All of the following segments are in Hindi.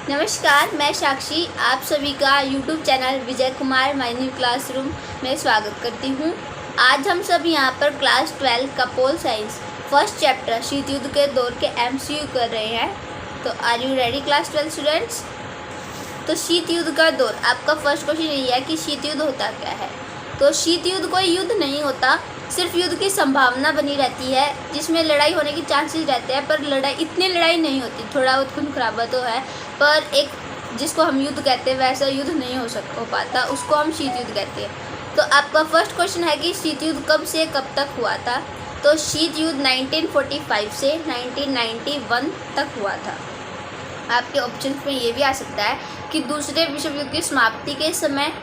नमस्कार, मैं साक्षी आप सभी का YouTube channel Vijay Kumar my new classroom में स्वागत करती हूँ। आज हम सब यहाँ पर क्लास 12 का पोल साइंस फर्स्ट चैप्टर शीत युद्ध के दौर के MCQ कर रहे हैं। तो are you ready class 12 students? तो शीत युद्ध का दौर, आपका फर्स्ट क्वेश्चन यही है कि शीत युद्ध होता क्या है। तो शीत युद्ध कोई युद्ध नहीं होता, सिर्फ युद्ध की संभावना बनी रहती है जिसमें लड़ाई होने के चांसेस रहते हैं, पर इतनी लड़ाई नहीं होती। थोड़ा बहुत खून खराबा तो है, पर एक जिसको हम युद्ध कहते हैं वैसा युद्ध नहीं हो पाता, उसको हम शीत युद्ध कहते हैं। तो आपका फर्स्ट क्वेश्चन है कि शीत युद्ध कब से कब तक हुआ था। तो शीत युद्ध 1945 से 1991 तक हुआ था। आपके ऑप्शन में ये भी आ सकता है कि दूसरे विश्व युद्ध की समाप्ति के समय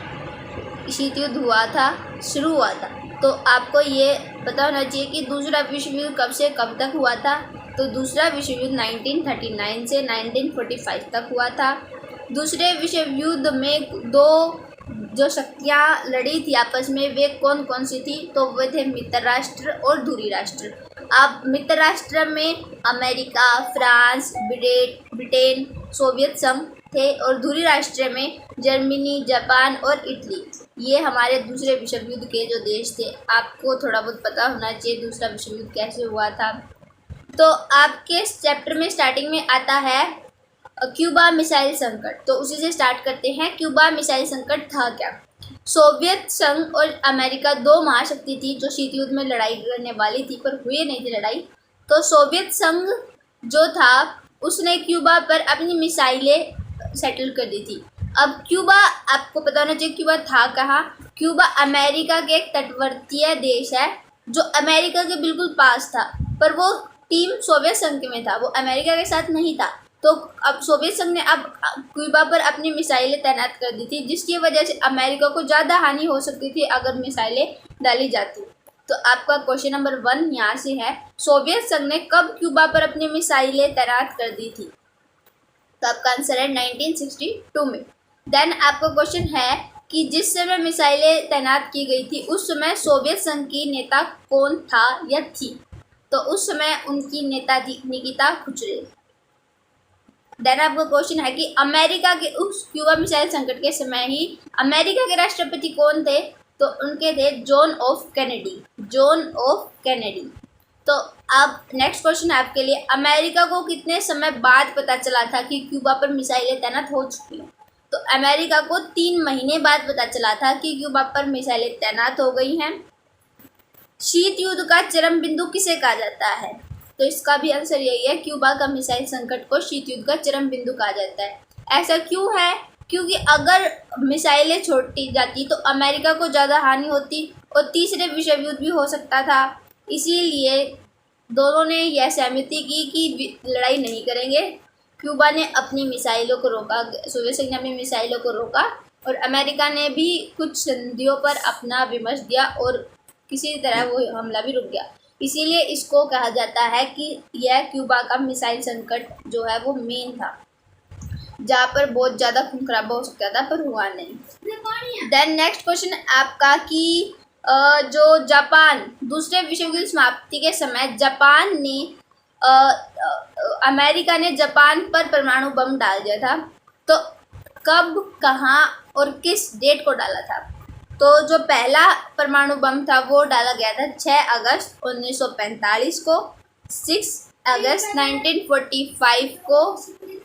शीत युद्ध शुरू हुआ था। तो आपको ये पता होना चाहिए कि दूसरा विश्व युद्ध कब से कब तक हुआ था। तो दूसरा विश्व युद्ध 1939 से 1945 तक हुआ था। दूसरे विश्व युद्ध में दो जो शक्तियाँ लड़ी थी आपस में, वे कौन कौन सी थी। तो वे थे मित्र राष्ट्र और धुरी राष्ट्र। अब मित्र राष्ट्र में अमेरिका, फ्रांस, ब्रिटेन, सोवियत संघ थे, और धुरी राष्ट्र में जर्मनी, जापान और इटली। ये हमारे दूसरे विश्व युद्ध के जो देश थे। आपको थोड़ा बहुत पता होना चाहिए दूसरा विश्व युद्ध कैसे हुआ था। तो आपके चैप्टर में स्टार्टिंग में आता है क्यूबा मिसाइल संकट। तो उसी से स्टार्ट करते हैं। क्यूबा मिसाइल संकट था क्या। सोवियत संघ और अमेरिका दो महाशक्ति थी जो शीत युद्ध में लड़ाई करने वाली थी, पर हुई नहीं थी लड़ाई। तो सोवियत संघ जो था उसने क्यूबा पर अपनी मिसाइलें सेटल कर दी थी। अब क्यूबा, आपको पता होना चाहिए क्यूबा था कहाँ। क्यूबा अमेरिका के एक तटवर्तीय देश है जो अमेरिका के बिल्कुल पास था, पर वो टीम सोवियत संघ में था, वो अमेरिका के साथ नहीं था। तो अब सोवियत संघ ने अब क्यूबा पर अपनी मिसाइलें तैनात कर दी थी, जिसकी वजह से अमेरिका को ज़्यादा हानि हो सकती थी अगर मिसाइलें डाली जाती। तो आपका क्वेश्चन नंबर 1 यहाँ से है, सोवियत संघ ने कब क्यूबा पर अपनी मिसाइलें तैनात कर दी थी। तो आपका आंसर है 1962 में। देन आपका क्वेश्चन है कि जिस समय मिसाइलें तैनात की गई थी उस समय सोवियत संघ की नेता कौन था या थी। तो उस समय उनकी नेता थी निकिता खुचरेव। देन आपका क्वेश्चन है कि अमेरिका के उस क्यूबा मिसाइल संकट के समय ही अमेरिका के राष्ट्रपति कौन थे। तो उनके थे जॉन ऑफ कैनेडी। तो अब नेक्स्ट क्वेश्चन है आपके लिए, अमेरिका को कितने समय बाद पता चला था कि क्यूबा पर मिसाइलें तैनात हो चुकी हैं। तो अमेरिका को 3 महीने बाद पता चला था कि क्यूबा पर मिसाइलें तैनात हो गई हैं। शीत युद्ध का चरम बिंदु किसे कहा जाता है। तो इसका भी आंसर यही है, क्यूबा का मिसाइल संकट को शीत युद्ध का चरम बिंदु कहा जाता है। ऐसा क्यों है? क्योंकि अगर मिसाइलें छोड़ी जाती तो अमेरिका को ज़्यादा हानि होती और तीसरे विश्व युद्ध भी हो सकता था। इसीलिए दोनों ने यह सहमति की कि लड़ाई नहीं करेंगे। क्यूबा ने अपनी मिसाइलों को रोका, सोवियत संघ ने अपनी मिसाइलों को रोका, और अमेरिका ने भी कुछ संधियों पर अपना विमर्श दिया और किसी तरह वो हमला भी रुक गया। इसीलिए इसको कहा जाता है कि यह क्यूबा का मिसाइल संकट जो है वो मेन था, जहाँ पर बहुत ज़्यादा खून खराबा हो सकता था, पर हुआ नहीं। देन नेक्स्ट क्वेश्चन आपका कि जो जापान दूसरे विश्व युद्ध की समाप्ति के समय जापान ने अमेरिका ने जापान पर परमाणु बम डाल दिया था। तो कब, कहाँ और किस डेट को डाला था। तो जो पहला परमाणु बम था वो डाला गया था 6 अगस्त 1945 को, 6 अगस्त 1945 को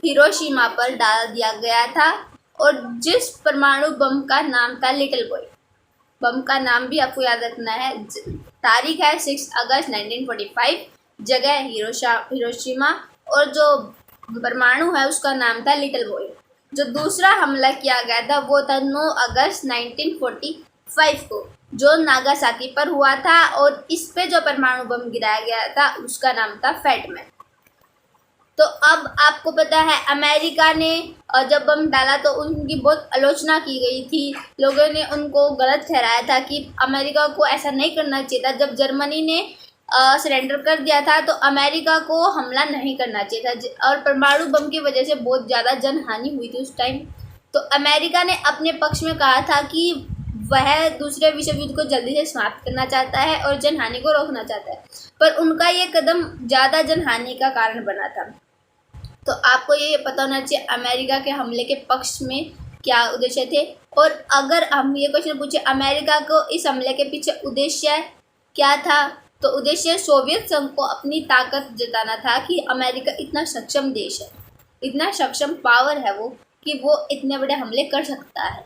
हिरोशिमा पर डाल दिया गया था, और जिस परमाणु बम का नाम था लिटिल बॉय। बम का नाम भी आपको याद रखना है। तारीख है 6 अगस्त 1945, जगह हिरोशिमा, और जो परमाणु है उसका नाम था लिटिल बॉय। जो दूसरा हमला किया गया था वो था 9 अगस्त 1945 को, जो नागासाकी पर हुआ था, और इस पे जो परमाणु बम गिराया गया था उसका नाम था फैटमैन। तो अब आपको पता है अमेरिका ने जब बम डाला तो उनकी बहुत आलोचना की गई थी। लोगों ने उनको गलत ठहराया था कि अमेरिका को ऐसा नहीं करना चाहिए था। जब जर्मनी ने सरेंडर कर दिया था तो अमेरिका को हमला नहीं करना चाहिए था, और परमाणु बम की वजह से बहुत ज़्यादा जनहानि हुई थी उस टाइम। तो अमेरिका ने अपने पक्ष में कहा था कि वह दूसरे विश्व युद्ध को जल्दी से समाप्त करना चाहता है और जनहानि को रोकना चाहता है, पर उनका ये कदम ज़्यादा जनहानि का कारण बना था। तो आपको ये पता होना चाहिए अमेरिका के हमले के पक्ष में क्या उद्देश्य थे। और अगर हम ये क्वेश्चन पूछे अमेरिका को इस हमले के पीछे उद्देश्य क्या था, तो उद्देश्य सोवियत संघ को अपनी ताकत जताना था कि अमेरिका इतना सक्षम देश है, इतना सक्षम पावर है वो, कि वो इतने बड़े हमले कर सकता है।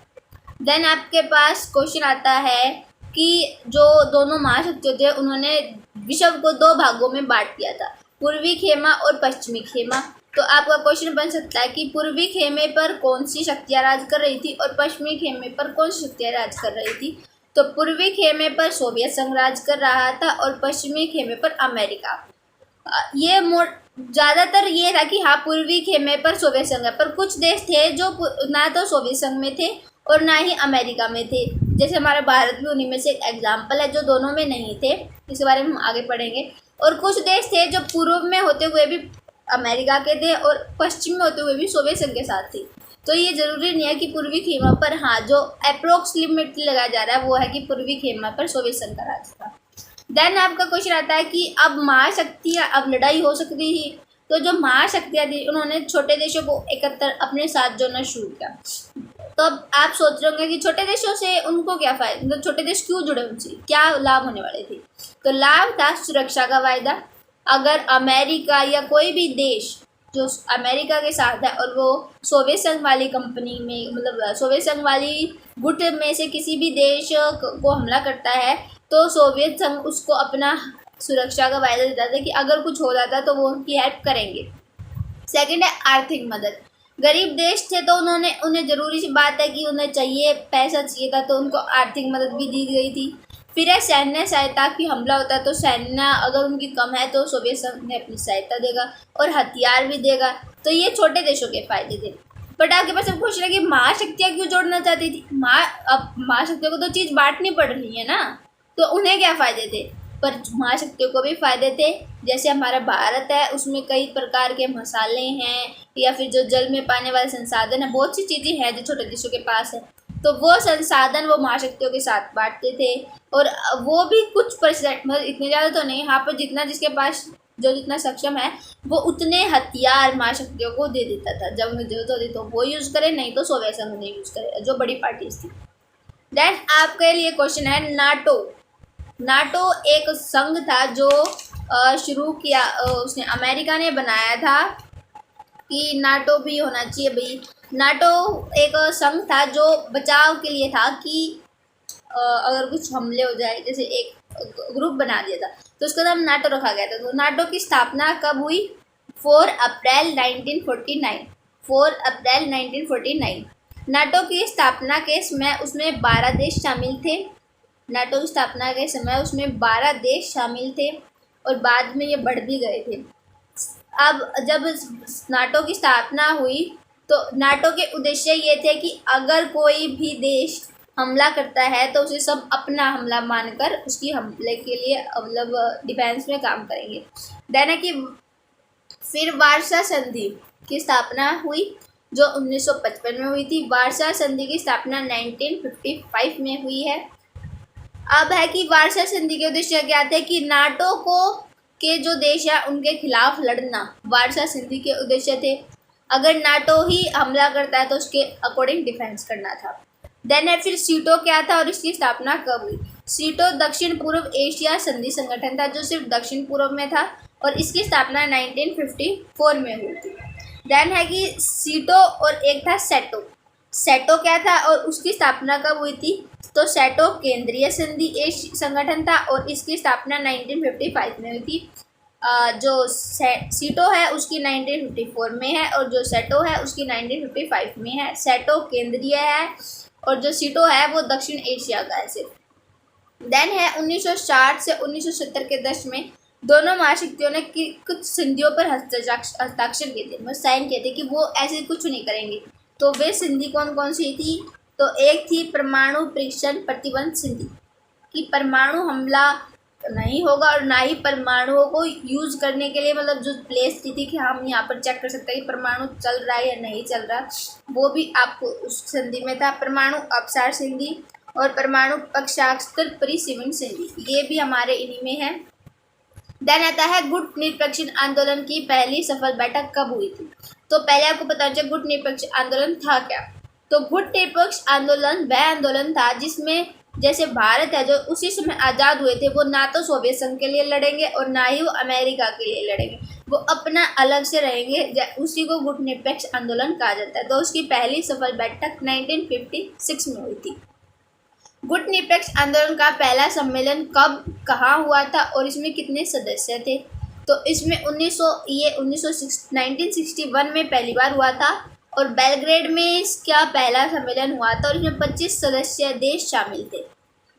देन आपके पास क्वेश्चन आता है कि जो दोनों महाशक्तियों थे उन्होंने विश्व को दो भागों में बांट दिया था, पूर्वी खेमा और पश्चिमी खेमा। तो आपका क्वेश्चन बन सकता है कि पूर्वी खेमे पर कौन सी शक्तियाँ राज कर रही थी और पश्चिमी खेमे पर कौन सी शक्तियाँ राज कर रही थी। तो पूर्वी खेमे पर सोवियत संघ राज कर रहा था और पश्चिमी खेमे पर अमेरिका। ये ज़्यादातर ये था कि हाँ पूर्वी खेमे पर सोवियत संघ है, पर कुछ देश थे जो ना तो सोवियत संघ में थे और ना ही अमेरिका में थे। जैसे हमारा भारत भी उन्हीं में से एक एग्जाम्पल है जो दोनों में नहीं थे, इसके बारे में हम आगे पढ़ेंगे। और कुछ देश थे जो पूर्व में होते हुए भी अमेरिका के थे और पश्चिम में होते हुए भी सोवियत संघ के साथ थे। तो ये ज़रूरी नहीं है कि पूर्वी खेमा पर, हाँ जो अप्रोक्सीमेटली लगाया जा रहा है वो है कि पूर्वी खेमा पर सोवियत संघ का राज था। देन आपका क्वेश्चन आता है कि अब महाशक्तियाँ, अब लड़ाई हो सकती थी, तो जो महाशक्तियाँ थी उन्होंने छोटे देशों को एकत्र अपने साथ जोड़ना शुरू किया। तो अब आप सोच रहे होंगे कि छोटे देशों से उनको क्या फ़ायदा, मतलब छोटे देश क्यों जुड़े उनसे, क्या लाभ होने वाले थे। तो लाभ था सुरक्षा का वायदा। अगर अमेरिका या कोई भी देश जो अमेरिका के साथ है और वो सोवियत संघ वाली कंपनी में, मतलब सोवियत संघ वाली गुट में से किसी भी देश को हमला करता है, तो सोवियत संघ उसको अपना सुरक्षा का वायदा देता था कि अगर कुछ हो जाता तो वो उनकी हेल्प करेंगे। सेकंड है आर्थिक मदद। गरीब देश थे तो उन्हें ज़रूरी सी बात है कि उन्हें चाहिए, पैसा चाहिए था, तो उनको आर्थिक मदद भी दी गई थी। फिर है सैन्य सहायता, की हमला होता है तो सैन्य अगर उनकी कम है तो सोवियत संघ ने अपनी सहायता देगा और हथियार भी देगा। तो ये छोटे देशों के फायदे थे। बट आपके पास अब क्वेश्चन है कि महाशक्तियाँ क्यों जोड़ना चाहती थी। अब महाशक्तियों को तो चीज़ बांटनी पड़ रही है ना, तो उन्हें क्या फ़ायदे थे। पर महाशक्तियों को भी फ़ायदे थे। जैसे हमारा भारत है उसमें कई प्रकार के मसाले हैं, या फिर जो जल में पाने वाले संसाधन है, बहुत सी चीज़ें हैं जो छोटे देशों के पास है, तो वो संसाधन वो महाशक्तियों के साथ बांटते थे। और वो भी कुछ परसेंट, मतलब इतने ज़्यादा तो नहीं, यहाँ पर जितना जिसके पास जो जितना सक्षम है वो उतने हथियार महाशक्तियों को दे देता था। जब उन्हें जरूरत होती तो वो यूज़ करे, नहीं तो सोवियत संघ उन्हें यूज़ करे, जो बड़ी पार्टीज थी। देन आपके लिए क्वेश्चन है नाटो। नाटो एक संघ था जो शुरू किया, उसने अमेरिका ने बनाया था कि नाटो भी होना चाहिए भाई। नाटो एक संघ था जो बचाव के लिए था कि अगर कुछ हमले हो जाए, जैसे एक ग्रुप बना दिया था तो उसका नाम नाटो रखा गया था। तो नाटो की स्थापना कब हुई? 4 अप्रैल 1949। 4 अप्रैल 1949 नाटो की स्थापना के समय उसमें 12 देश शामिल थे। नाटो की स्थापना के समय उसमें 12 देश शामिल थे और बाद में ये बढ़ भी गए थे। अब जब नाटो की स्थापना हुई तो नाटो के उद्देश्य ये थे कि अगर कोई भी देश हमला करता है तो उसे सब अपना हमला मानकर उसकी हमले के लिए मतलब डिफेंस में काम करेंगे। देन है कि फिर वार्सा संधि की स्थापना हुई जो 1955 में हुई थी। वार्सा संधि की स्थापना 1955 में हुई है। अब है कि वार्सा संधि के उद्देश्य क्या थे कि नाटो को के जो देश है उनके खिलाफ लड़ना वार्सा संधि के उद्देश्य थे। अगर नाटो ही हमला करता है तो उसके अकॉर्डिंग डिफेंस करना था। देन है फिर सीटो क्या था और इसकी स्थापना कब हुई? सीटो दक्षिण पूर्व एशिया संधि संगठन था जो सिर्फ दक्षिण पूर्व में था और इसकी स्थापना 1954 में हुई थी। देन है कि सीटो और एक था सेटो। सेटो क्या था और उसकी स्थापना कब हुई थी? तो सेटो केंद्रीय संधि संगठन था और इसकी स्थापना 1955 में हुई थी। जो सीटो है उसकी 1954 में है और जो सेटो है उसकी 1955 में है। सेटो केंद्रीय है और जो सीटो है वो दक्षिण एशिया का है सिर्फ। देन है 1960 से 1970 के दशक में दोनों महाशक्तियों ने कुछ संधियों पर हस्ताक्षर किए थे, मतलब साइन किए थे कि वो ऐसे कुछ नहीं करेंगे। तो वे संधि कौन कौन सी थी? तो एक थी परमाणु परीक्षण प्रतिबंध संधि कि परमाणु हमला नहीं होगा और ना ही परमाणुओं को यूज़ करने के लिए, मतलब जो प्लेस थी कि हम यहाँ पर चेक कर सकते हैं कि परमाणु चल रहा है या नहीं चल रहा, वो भी आपको उस संधि में था। परमाणु अपसार संधि और परमाणु पक्षास्त्र परिसीमन संधि, ये भी हमारे इन्हीं में है। देन आता है गुट निरपेक्ष आंदोलन की पहली सफल बैठक कब हुई थी। तो पहले आपको पता चले गुट निरपेक्ष आंदोलन था क्या। तो गुट निरपेक्ष आंदोलन वह आंदोलन था जिसमें जैसे भारत है जो उसी समय आज़ाद हुए थे, वो ना तो सोवियत संघ के लिए लड़ेंगे और ना ही वो अमेरिका के लिए लड़ेंगे, वो अपना अलग से रहेंगे, उसी को गुट निरपेक्ष आंदोलन कहा जाता है। तो उसकी पहली सफल बैठक 1956 में हुई थी। गुट निरपेक्ष आंदोलन का पहला सम्मेलन कब कहाँ हुआ था और इसमें कितने सदस्य थे। तो इसमें 1961 में पहली बार हुआ था और बेलग्रेड में इसका पहला सम्मेलन हुआ था और इसमें 25 सदस्य देश शामिल थे।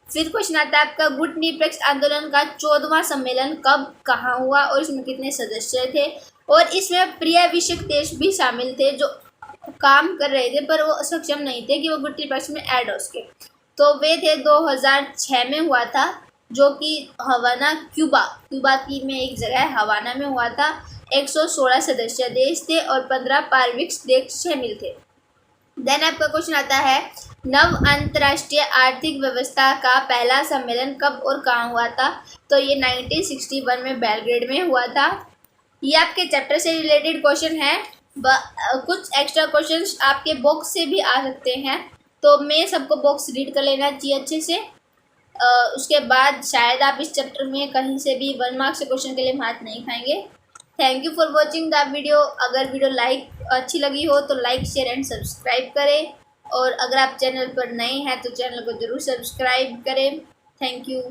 फिर क्वेश्चन आता है आपका गुट निरपेक्ष आंदोलन का 14वां सम्मेलन कब कहाँ हुआ और इसमें कितने सदस्य थे। और इसमें पर्यवेक्षक देश भी शामिल थे जो काम कर रहे थे पर वो सक्षम नहीं थे कि वो गुट निरपेक्ष में ऐड हो सके। तो वे थे 2006 में हुआ था, जो कि हवाना क्यूबा की में एक जगह है, हवाना में हुआ था। 116 सदस्य देश थे और 15 पर्यवेक्षक देश शामिल थे। देन आपका क्वेश्चन आता है नव अंतर्राष्ट्रीय आर्थिक व्यवस्था का पहला सम्मेलन कब और कहाँ हुआ था। तो ये 1961 में बेलग्रेड में हुआ था। ये आपके चैप्टर से रिलेटेड क्वेश्चन है। कुछ एक्स्ट्रा क्वेश्चंस आपके बॉक्स से भी आ सकते हैं, तो मैं सबको बॉक्स रीड कर लेना चाहिए अच्छे से। उसके बाद शायद आप इस चैप्टर में कहीं से भी 1 मार्क्स के क्वेश्चन के लिए मार्क नहीं खाएंगे। Thank you for watching the video. अगर वीडियो अच्छी लगी हो तो लाइक शेयर एंड सब्सक्राइब करें, और अगर आप चैनल पर नए हैं तो चैनल को ज़रूर सब्सक्राइब करें। Thank you.